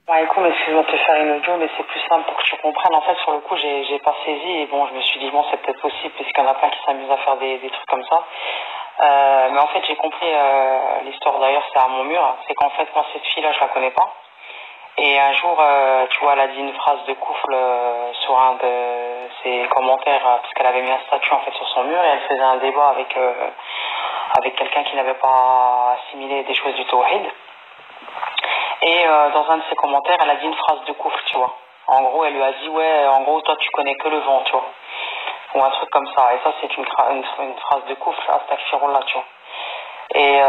Ouais, écoute, excuse-moi de te faire une audio, mais c'est plus simple pour que tu comprennes. En fait, sur le coup, j'ai pas saisi et bon, je me suis dit, bon, c'est peut-être possible puisqu'il y en a plein qui s'amusent à faire des trucs comme ça. Mais en fait, j'ai compris l'histoire d'ailleurs, c'est à mon mur. C'est qu'en fait, moi, cette fille-là, je la connais pas. Et un jour, tu vois, elle a dit une phrase de couple sur un de ses commentaires, parce qu'elle avait mis un statut en fait sur son mur et elle faisait un débat avec quelqu'un qui n'avait pas assimilé des choses du tawhid. Et dans un de ses commentaires, elle a dit une phrase de couple, tu vois. En gros, elle lui a dit, ouais, en gros, toi, tu connais que le vent, tu vois. Ou un truc comme ça. Et ça, c'est une phrase de couple, astaghfirullah, tu vois. Et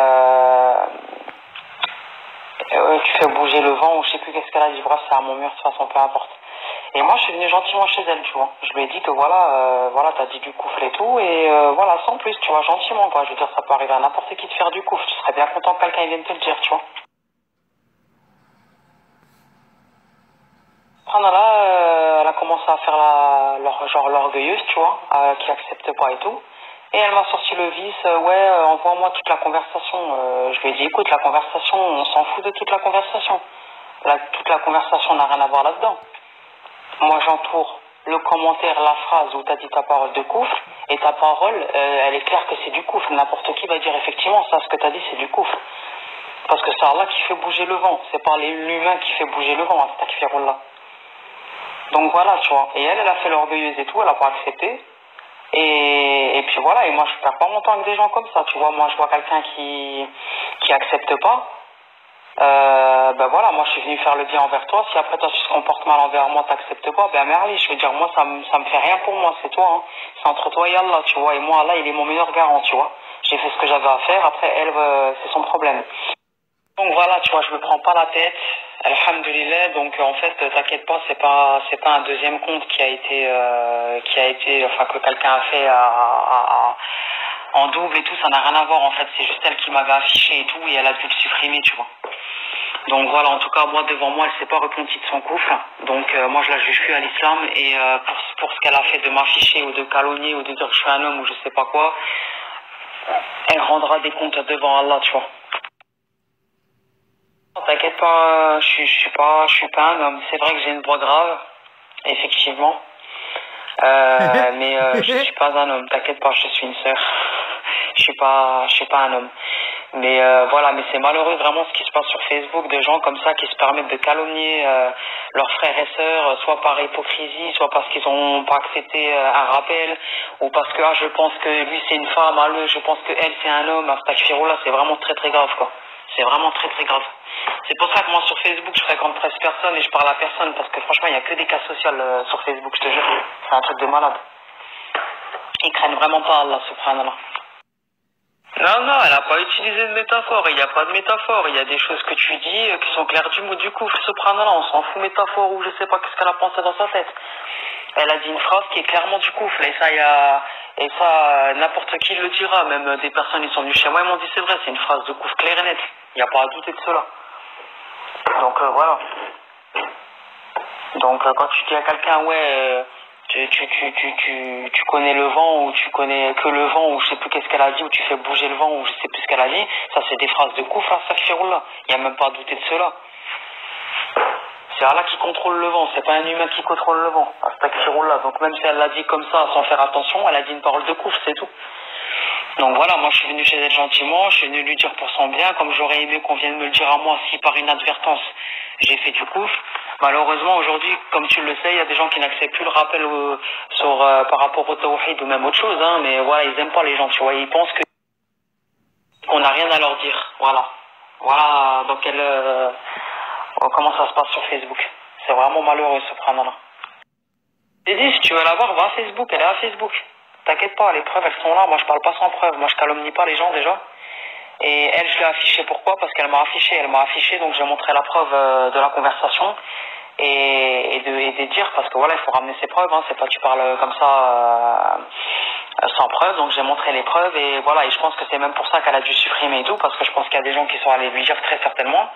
tu fais bouger le vent, ou je sais plus qu'est-ce qu'elle a dit, bref, c'est à mon mur, de toute façon, peu importe. Et moi, je suis venu gentiment chez elle, tu vois. Je lui ai dit que voilà, t'as dit du couple et tout, et voilà, sans plus, tu vois, gentiment, quoi. Je veux dire, ça peut arriver à n'importe qui de faire du couple. Tu serais bien content que quelqu'un vienne te le dire, tu vois. Là, elle a commencé à faire genre l'orgueilleuse, tu vois, qui accepte pas et tout. Et elle m'a sorti le vice, ouais, envoie-moi toute la conversation. Je lui ai dit, écoute, la conversation, on s'en fout de toute la conversation. Toute la conversation n'a rien à voir là-dedans. Moi, j'entoure le commentaire, la phrase où tu as dit ta parole de couple, et ta parole, elle est claire que c'est du couple. N'importe qui va dire effectivement, ça, ce que tu as dit, c'est du couple. Parce que c'est Allah qui fait bouger le vent, c'est pas l'humain qui fait bouger le vent, astaghfirullah. Donc voilà, tu vois. Et elle a fait l'orgueilleuse et tout, elle a pas accepté. Et puis voilà, et moi je perds pas mon temps avec des gens comme ça, tu vois. Moi je vois quelqu'un qui accepte pas. Ben voilà, moi je suis venu faire le bien envers toi. Si après toi tu te comportes mal envers moi, t'acceptes pas, ben merli, je veux dire, moi ça me fait rien pour moi, c'est toi, hein. C'est entre toi et Allah, tu vois. Et moi, Allah, il est mon meilleur garant, tu vois. J'ai fait ce que j'avais à faire, après elle, c'est son problème. Donc voilà, tu vois, je me prends pas la tête, alhamdoulilah. Donc en fait, t'inquiète pas, c'est pas un deuxième compte qui a été, enfin que quelqu'un a fait en double et tout, ça n'a rien à voir en fait. C'est juste elle qui m'avait affiché et tout, et elle a dû le supprimer, tu vois. Donc voilà, en tout cas, moi devant moi, elle s'est pas repentie de son couple. Donc moi je la juge plus à l'islam et pour ce qu'elle a fait de m'afficher ou de calomnier ou de dire que je suis un homme ou je sais pas quoi, elle rendra des comptes devant Allah, tu vois. T'inquiète pas, je suis pas un homme. C'est vrai que j'ai une voix grave, effectivement. Mais je suis pas un homme. T'inquiète pas, je suis une sœur. Je suis pas un homme. Mais voilà, mais c'est malheureux vraiment ce qui se passe sur Facebook, de gens comme ça qui se permettent de calomnier leurs frères et sœurs, soit par hypocrisie, soit parce qu'ils ont pas accepté un rappel, ou parce que je pense que lui c'est une femme, je pense que elle c'est un homme. Astaghfirullah, c'est vraiment très très grave, quoi. C'est vraiment très très grave. C'est pour ça que moi sur Facebook je fréquente 13 personnes et je parle à personne, parce que franchement il n'y a que des cas sociaux sur Facebook, je te jure. C'est un truc de malade. Ils craignent vraiment pas Allah, subhanallah. Non, elle n'a pas utilisé de métaphore, il n'y a pas de métaphore, il y a des choses que tu dis qui sont claires du mot du coup, subhanallah, on s'en fout métaphore ou je sais pas qu'est-ce qu'elle a pensé dans sa tête. Elle a dit une phrase qui est clairement du couple, et ça, n'importe qui le dira, même des personnes qui sont venues chez moi, ils m'ont dit c'est vrai, c'est une phrase de couple claire et nette, il n'y a pas à douter de cela. Donc voilà. Donc quand tu dis à quelqu'un, ouais, tu connais le vent, ou tu connais que le vent, ou je sais plus qu'est-ce qu'elle a dit, ou tu fais bouger le vent, ou je sais plus ce qu'elle a dit, ça c'est des phrases de couple, astaghfirullah. Il n'y a même pas à douter de cela. C'est Allah qui contrôle le vent, c'est pas un humain qui contrôle le vent, astaghfirullah. Donc même si elle l'a dit comme ça, sans faire attention, elle a dit une parole de couple, c'est tout. Donc voilà, moi je suis venu chez elle gentiment, je suis venu lui dire pour son bien, comme j'aurais aimé qu'on vienne me le dire à moi si par inadvertance j'ai fait du couple. Malheureusement aujourd'hui, comme tu le sais, il y a des gens qui n'acceptent plus le rappel par rapport au tawhid ou même autre chose, hein, mais voilà, ils aiment pas les gens, tu vois, ils pensent qu'on n'a rien à leur dire, voilà. Voilà, donc comment ça se passe sur Facebook. C'est vraiment malheureux, subhanallah. J'ai dit, si tu veux la voir, va à Facebook, elle est à Facebook. T'inquiète pas, les preuves elles sont là, moi je parle pas sans preuve, moi je calomnie pas les gens déjà. Et elle, je l'ai affiché, pourquoi? Parce qu'elle m'a affiché, donc j'ai montré la preuve de la conversation et de dire, parce que voilà, il faut ramener ses preuves, hein, c'est pas tu parles comme ça sans preuve, donc j'ai montré les preuves et voilà, et je pense que c'est même pour ça qu'elle a dû supprimer et tout, parce que je pense qu'il y a des gens qui sont allés lui dire très certainement,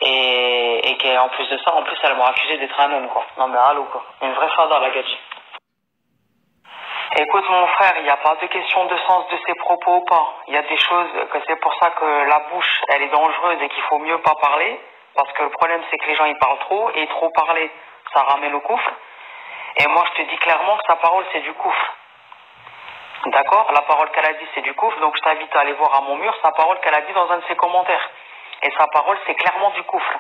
et qu'en plus de ça, en plus elle m'a accusé d'être un homme, quoi. Non mais allô, quoi, une vraie fada la gadji. Écoute mon frère, il n'y a pas de question de sens de ses propos ou pas. Il y a des choses que c'est pour ça que la bouche, elle est dangereuse et qu'il faut mieux pas parler. Parce que le problème, c'est que les gens, ils parlent trop, et trop parler, ça ramène au kufr. Et moi, je te dis clairement que sa parole, c'est du kufr. D'accord? La parole qu'elle a dit, c'est du kufr, donc je t'invite à aller voir à mon mur sa parole qu'elle a dit dans un de ses commentaires. Et sa parole, c'est clairement du kufr.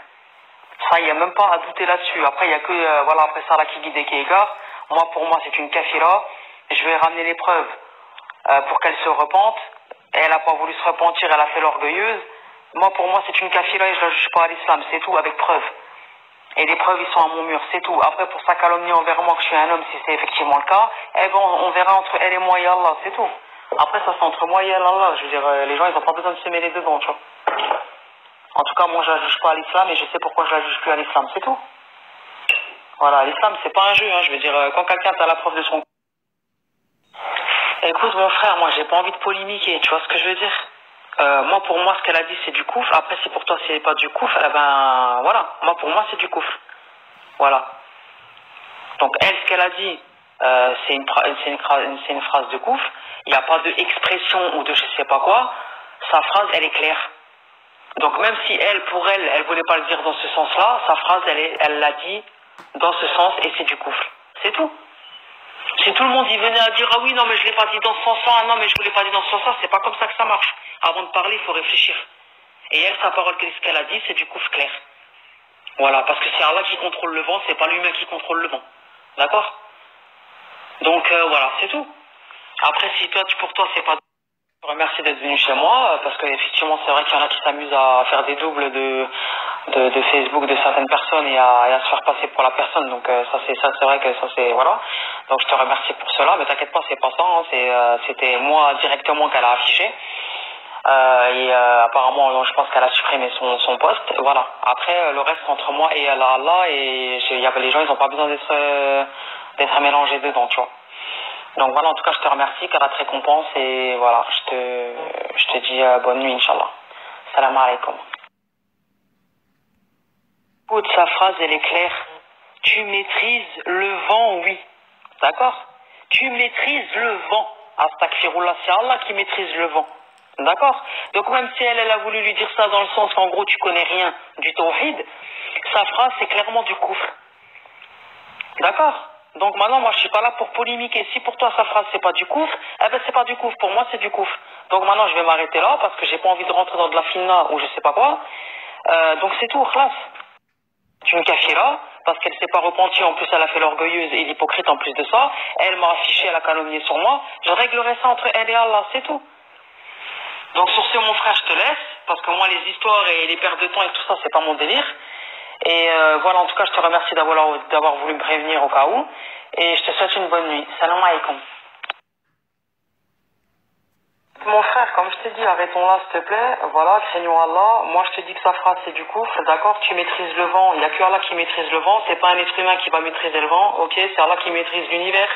Ça, il n'y a même pas à douter là-dessus. Après, il n'y a que, voilà, après ça, là, qui guide et qui égare. Moi, pour moi, c'est une kafira. Je vais ramener les preuves pour qu'elle se repente. Elle n'a pas voulu se repentir, elle a fait l'orgueilleuse. Moi, pour moi, c'est une kafira et je ne la juge pas à l'islam. C'est tout, avec preuves. Et les preuves, ils sont à mon mur, c'est tout. Après, pour sa calomnie envers moi que je suis un homme, si c'est effectivement le cas, eh ben, on verra entre elle et moi et Allah, c'est tout. Après, ça, c'est entre moi et Allah. Je veux dire, les gens, ils n'ont pas besoin de se mêler dedans, tu vois. En tout cas, moi, je la juge pas à l'islam et je sais pourquoi je la juge plus à l'islam, c'est tout. Voilà, l'islam, c'est pas un jeu, hein. Je veux dire, quand quelqu'un t'a la preuve de son... Écoute, mon frère, moi, j'ai pas envie de polémiquer, tu vois ce que je veux dire? Moi, pour moi, ce qu'elle a dit, c'est du kufr. Après, si pour toi, c'est pas du kufr, eh ben, voilà. Moi, pour moi, c'est du kufr. Voilà. Donc, elle, ce qu'elle a dit, c'est une phrase de kufr. Il n'y a pas de expression ou de je sais pas quoi. Sa phrase, elle est claire. Donc, même si elle, pour elle, elle voulait pas le dire dans ce sens-là, sa phrase, elle l'a dit dans ce sens et c'est du kufr. C'est tout. Si tout le monde y venait à dire ah oui non mais je l'ai pas dit dans ce sens-là, ah non mais je voulais pas dire dans ce sens-là, c'est pas comme ça que ça marche. Avant de parler, il faut réfléchir. Et elle, sa parole, ce qu'elle a dit, c'est du kufr clair. Voilà, parce que c'est Allah qui contrôle le vent, c'est pas l'humain qui contrôle le vent. D'accord? Donc voilà, c'est tout. Après, si toi, pour toi, c'est pas... Je te remercie d'être venu chez moi, parce qu'effectivement, c'est vrai qu'il y en a qui s'amusent à faire des doubles de Facebook de certaines personnes et à se faire passer pour la personne. Donc ça, c'est vrai que ça, c'est... Voilà. Donc je te remercie pour cela, mais t'inquiète pas, c'est pas ça. Hein, c'était moi directement qu'elle a affiché. Apparemment, je pense qu'elle a supprimé son poste. Voilà. Après, le reste entre moi et Allah, et les gens, ils n'ont pas besoin d'être mélangés dedans, tu vois. Donc voilà, en tout cas, je te remercie, qu'Allah te récompense, et voilà, je te dis bonne nuit, Inch'Allah. Salam alaikum. Écoute, sa phrase, elle est claire. Tu maîtrises le vent, oui. D'accord? Tu maîtrises le vent. Astaghfirullah, c'est Allah qui maîtrise le vent. D'accord? Donc même si elle a voulu lui dire ça dans le sens qu'en gros tu connais rien du tawhid, sa phrase c'est clairement du kufr. D'accord? Donc maintenant moi je suis pas là pour polémiquer. Si pour toi sa phrase c'est pas du kufr, eh ben c'est pas du kufr. Pour moi c'est du kufr. Donc maintenant je vais m'arrêter là parce que j'ai pas envie de rentrer dans de la finna ou je sais pas quoi. Donc c'est tout, khlas. C'est une kafira parce qu'elle s'est pas repentie. En plus elle a fait l'orgueilleuse et l'hypocrite en plus de ça. Elle m'a affiché, elle a calomnié sur moi. Je réglerai ça entre elle et Allah, c'est tout. Donc sur ce mon frère je te laisse, parce que moi les histoires et les pertes de temps et tout ça c'est pas mon délire. Et voilà, en tout cas je te remercie d'avoir voulu me prévenir au cas où. Et je te souhaite une bonne nuit. Salam alaikum. Mon frère, comme je t'ai dit, arrêtons là s'il te plaît. Voilà, craignons Allah. Moi je te dis que sa phrase c'est du kufr, d'accord? Tu maîtrises le vent, il n'y a que Allah qui maîtrise le vent. C'est pas un être humain qui va maîtriser le vent, ok? C'est Allah qui maîtrise l'univers,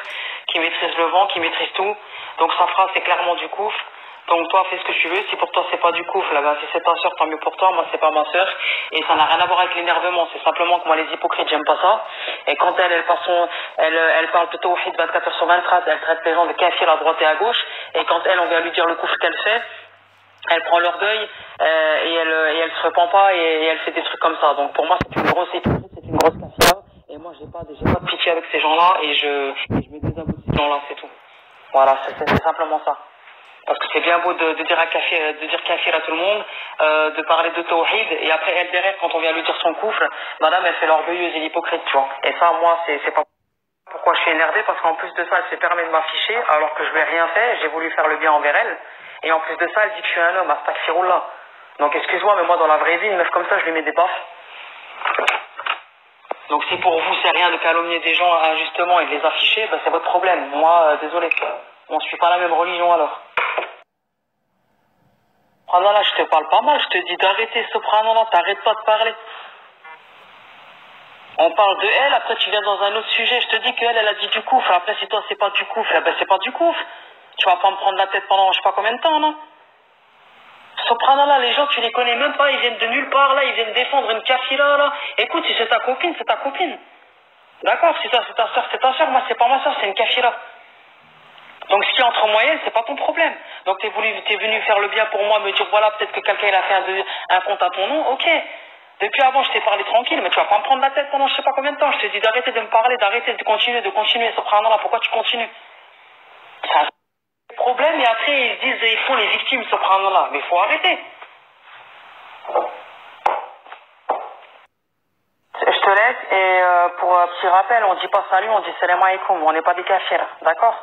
qui maîtrise le vent, qui maîtrise tout. Donc sa phrase c'est clairement du kufr. Donc toi fais ce que tu veux, si pour toi c'est pas du kufr, là ben, si c'est ta soeur tant mieux pour toi, moi c'est pas ma soeur, et ça n'a rien à voir avec l'énervement, c'est simplement que moi les hypocrites j'aime pas ça, et quand elle parle de tawhid 24 heures sur 24, elle traite les gens de kafir à droite et à gauche, et quand elle on vient lui dire le kufr qu'elle fait, elle prend l'orgueil, et elle se repent pas, et elle fait des trucs comme ça, donc pour moi c'est une grosse hypocrite, c'est une grosse kafira, et moi j'ai pas de pitié avec ces gens-là, et je me désavoue de ces gens-là, c'est tout. Voilà, c'est simplement ça. Parce que c'est bien beau de dire kafir à tout le monde, de parler de tawhid, et après elle derrière, quand on vient lui dire son kufr, madame elle fait l'orgueilleuse et l'hypocrite, tu vois. Et ça, moi, c'est pas pourquoi je suis énervé, parce qu'en plus de ça, elle se permet de m'afficher, alors que je lui ai rien fait, j'ai voulu faire le bien envers elle, et en plus de ça, elle dit que je suis un homme, astaghfirullah. Donc excuse-moi, mais moi dans la vraie vie, une meuf comme ça, je lui mets des baffes. Donc si pour vous c'est rien de calomnier des gens injustement et de les afficher, ben c'est votre problème. Moi, désolé. On suit pas la même religion alors. Subhanallah, je te parle pas mal, je te dis d'arrêter, subhanallah, t'arrêtes pas de parler. On parle de elle, après tu viens dans un autre sujet, je te dis qu'elle, elle a dit du kufr, après si toi c'est pas du kufr, eh ben c'est pas du kufr. Tu vas pas me prendre la tête pendant je sais pas combien de temps, non? Subhanallah, les gens tu les connais même pas, ils viennent de nulle part là, ils viennent défendre une kafira là. Écoute, si c'est ta copine, c'est ta copine. D'accord, si c'est ta soeur, c'est ta soeur, moi c'est pas ma soeur, c'est une kafira. Donc ce qui est entre moi et elle, c'est pas ton problème. Donc t'es venu faire le bien pour moi, me dire voilà, peut-être que quelqu'un il a fait un compte à ton nom, ok. Depuis avant, je t'ai parlé tranquille, mais tu vas pas me prendre la tête pendant je sais pas combien de temps. Je te dis d'arrêter de me parler, d'arrêter de continuer, subhanallah, pourquoi tu continues? C'est un problème et après ils se disent, ils font les victimes, subhanallah. Mais il faut arrêter. Je te laisse et pour un petit rappel, on dit pas salut, on dit salam alaikum, on n'est pas des kafirs, d'accord?